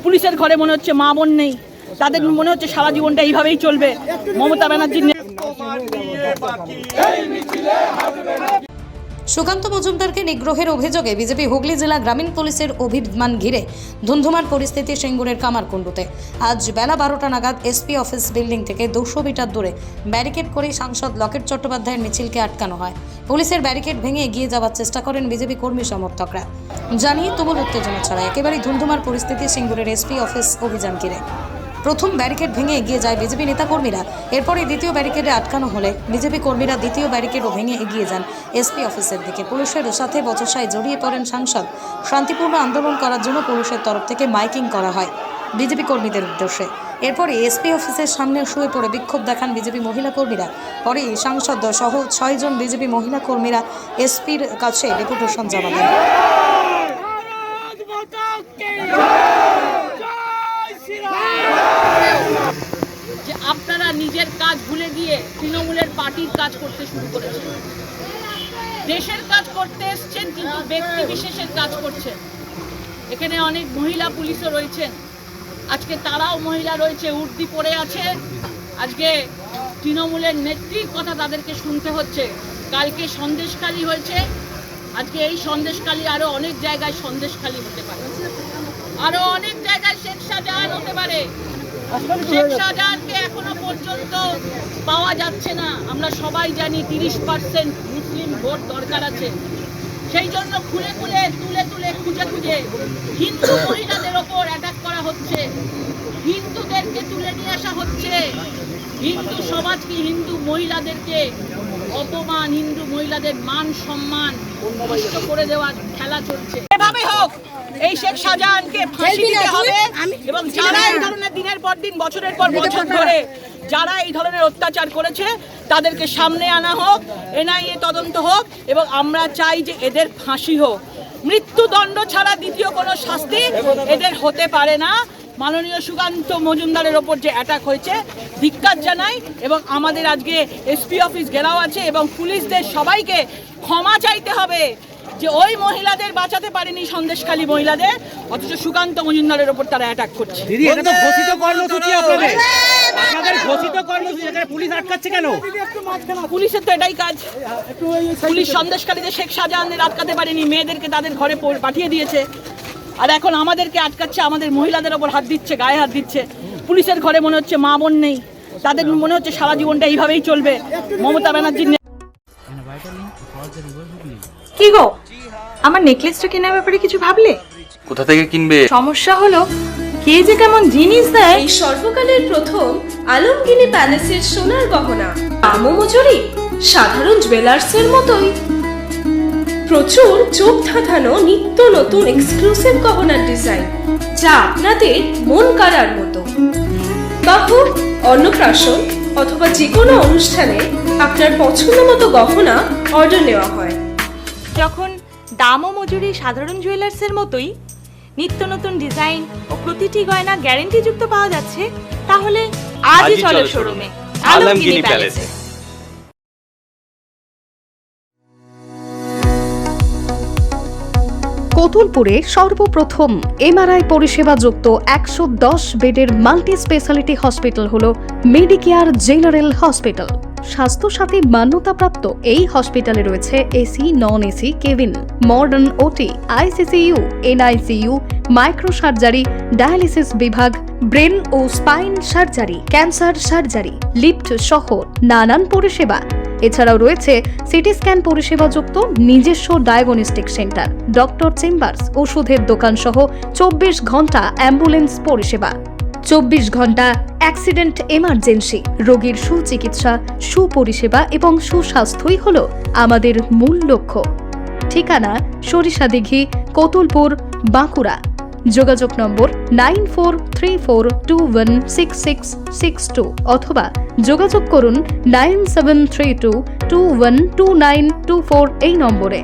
পুলিশের ঘরে মনে হচ্ছে মা বোন নেই, তাদের মনে হচ্ছে সারা জীবনটা এইভাবেই চলবে। মমতা ব্যানার্জির সুকান্ত মজুমদারকে নিগ্রহের অভিযোগে বিজেপি হুগলি জেলা গ্রামীণ পুলিশের অভিযান ঘিরে ধুন্ধুমার পরিস্থিতি সিঙ্গুরের কামারকুণ্ডুতে। আজ বেলা 12টা নাগাদ এসপি অফিস বিল্ডিং থেকে 200 মিটার দূরে ব্যারিকেড করে সাংসদ লকেট চট্টোপাধ্যায়ের মিছিলকে আটকানো হয়। পুলিশের ব্যারিকেড ভেঙে এগিয়ে যাওয়ার চেষ্টা করেন বিজেপি কর্মী সমর্থকরা। জানিয়ে তুমুল উত্তেজনা ছড়ায় একেবারেই ধুন্ধুমার পরিস্থিতি সিঙ্গুরের এসপি অফিস অভিযান ঘিরে। প্রথম ব্যারিকেড ভেঙে এগিয়ে যায় বিজেপি নেতাকর্মীরা, এরপরে দ্বিতীয় ব্যারিকেডে আটকানো হলে বিজেপি কর্মীরা দ্বিতীয় ব্যারিকেডও ভেঙে এগিয়ে যান এসপি অফিসের দিকে। পুলিশের সাথে বচসায় জড়িয়ে পড়েন সাংসদ। শান্তিপূর্ণ আন্দোলন করার জন্য পুলিশের তরফ থেকে মাইকিং করা হয় বিজেপি কর্মীদের উদ্দেশ্যে। এরপরে এসপি অফিসের সামনে শুয়ে পড়ে বিক্ষোভ দেখান বিজেপি মহিলা কর্মীরা। পরে সাংসদ সহ 6 জন বিজেপি মহিলা কর্মীরা এসপির কাছে ডেপুটেশন জমা দেন। যে আপনারা নিজের কাজ ভুলে গিয়ে তৃণমূলের পার্টির কাজ করতে শুরু করেছেন। দেশের কাজ করতে এসছেন কিন্তু ব্যক্তি বিশেষের কাজ করছেন। এখানে অনেক মহিলা পুলিশও রয়েছেন, আজকে তারাও মহিলা রয়েছে, উর্দি পরে আছে। আজকে তৃণমূলের নেত্রীর কথা তাদেরকে শুনতে হচ্ছে। কালকে সন্দেশখালী হয়েছে, আজকে এই সন্দেশখালী আরো অনেক জায়গায় সন্দেশখালী হতে পারে, আরো অনেক জায়গায় শেখ শাহজাহান হতে পারে। শেখ শাহজাহানকে এখনো পর্যন্ত পাওয়া যাচ্ছে না। আমরা সবাই জানি 30% মুসলিম ভোট দরকার আছে। সেই জন্য খুলে খুলে তুলে তুলে খুঁজে খুঁজে হিন্দু মহিলাদের ওপর অ্যাটাক করা হচ্ছে, হিন্দুদেরকে তুলে নিয়ে আসা হচ্ছে, হিন্দু সমাজকে, হিন্দু মহিলাদেরকে অপমান, হিন্দু মহিলাদের মান সম্মান নষ্ট করে দেওয়ার খেলা চলছে। এভাবে হোক এই শেখ শাহজাহানকে ফাঁসি দিতে হবে এবং যারা এই ধরনের দিনের পর দিন বছরের পর বছর ধরে যারা এই ধরনের অত্যাচার করেছে তাদেরকে সামনে আনা হোক, এনআইএ তদন্ত হোক এবং আমরা চাই যে এদের ফাঁসি হোক। মৃত্যুদণ্ড ছাড়া দ্বিতীয় কোনো শাস্তি এদের হতে পারে না। মাননীয় সুকান্ত মজুমদারের ওপর যে অ্যাটাক হয়েছে ধিক্কার জানাই এবং আমাদের আজকে এসপি অফিস ঘেরাও আছে এবং পুলিশদের সবাইকে ক্ষমা চাইতে হবে যে ওই মহিলাদের বাঁচাতে পারেনি সন্দেশখালী মহিলাদের, অথচ সুকান্ত মজুমদারের ওপর তারা অ্যাটাক করছে। দিদি, এটা তো ঘোষিত কর্মসূচি আপনাদের, আপনাদের ঘোষিত কর্মসূচি, এখানে পুলিশ আটকাচ্ছে কেন? পুলিশের তো এটাই কাজ। পুলিশ সন্দেশখালীতে শেখ শাহজাহানদের আটকাতে পারেনি, মেয়েদেরকে তাদের ঘরে পাঠিয়ে দিয়েছে, আর এখন আমাদেরকে আটকাচ্ছে, আমাদের মহিলাদের ওপর হাত দিচ্ছে, গায়ে হাত দিচ্ছে। পুলিশের ঘরে মনে হচ্ছে মা বোন নেই, তাদের মনে হচ্ছে সারা জীবনটা এইভাবেই চলবে। মমতা ব্যানার্জির কি গো, আমার নেকলেসটা কেনার ব্যাপারে কিছু ভাবলে? কোথা থেকে কিনবে? সমস্যা হলো কে যে কেমন জিনিস দেয়। এই সর্বকালের প্রথম আলমগিনি প্যালেসের সোনার গহনা দামও মজুরি সাধারণ জুয়েলার্সের মতোই। প্রচুর চোখ ধাঁধানো নিত্য নতুন এক্সক্লুসিভ গহনার ডিজাইন যা আপনাদের মন কাড়ার মতো। বাহু, অন্নপ্রাশন অথবা যে কোনো অনুষ্ঠানে আপনার পছন্দ মতো গহনা অর্ডার নেওয়া হয়। যখন দাম ও মজুরি সাধারণ জুয়েলার্সের মতোই, নিত্য নতুন ডিজাইন ও প্রতিটি গয়না গ্যারান্টি যুক্ত পাওয়া যাচ্ছে, তাহলে আজই চলো শোরুমে আলমগিনি প্যালেসে। কতুলপুরে সর্বপ্রথম এমআরআই পরিষেবা যুক্ত 110 বেডের মাল্টি স্পেশালিটি হসপিটাল হল মেডিকেয়ার জেনারেল হসপিটাল। স্বাস্থ্যসাথী মান্যতাপ্রাপ্ত এই হসপিটালে রয়েছে AC, non AC cabin, modern OT, ICCU, NICU, micro surgery, dialysis বিভাগ, ব্রেন ও spine surgery, cancer surgery, lift সহ নানান পরিষেবা। এছাড়াও রয়েছে সিটি স্ক্যান পরিষেবা যুক্ত নিজস্ব ডায়াগনস্টিক সেন্টার, ডক্টর চেম্বার্স, ওষুধের দোকান সহ 24 ঘন্টা অ্যাম্বুলেন্স পরিষেবা। 24 ঘন্টা অ্যাক্সিডেন্ট এমার্জেন্সি, রোগীর সুচিকিৎসা, সুপরিষেবা এবং সুস্বাস্থ্যই হল আমাদের মূল লক্ষ্য। ঠিকানা সরিষাদিঘি, কতুলপুর, বাঁকুড়া। যোগাযোগ নম্বর 9434216662 অথবা যোগাযোগ করুন 9732212924 এই নম্বরে।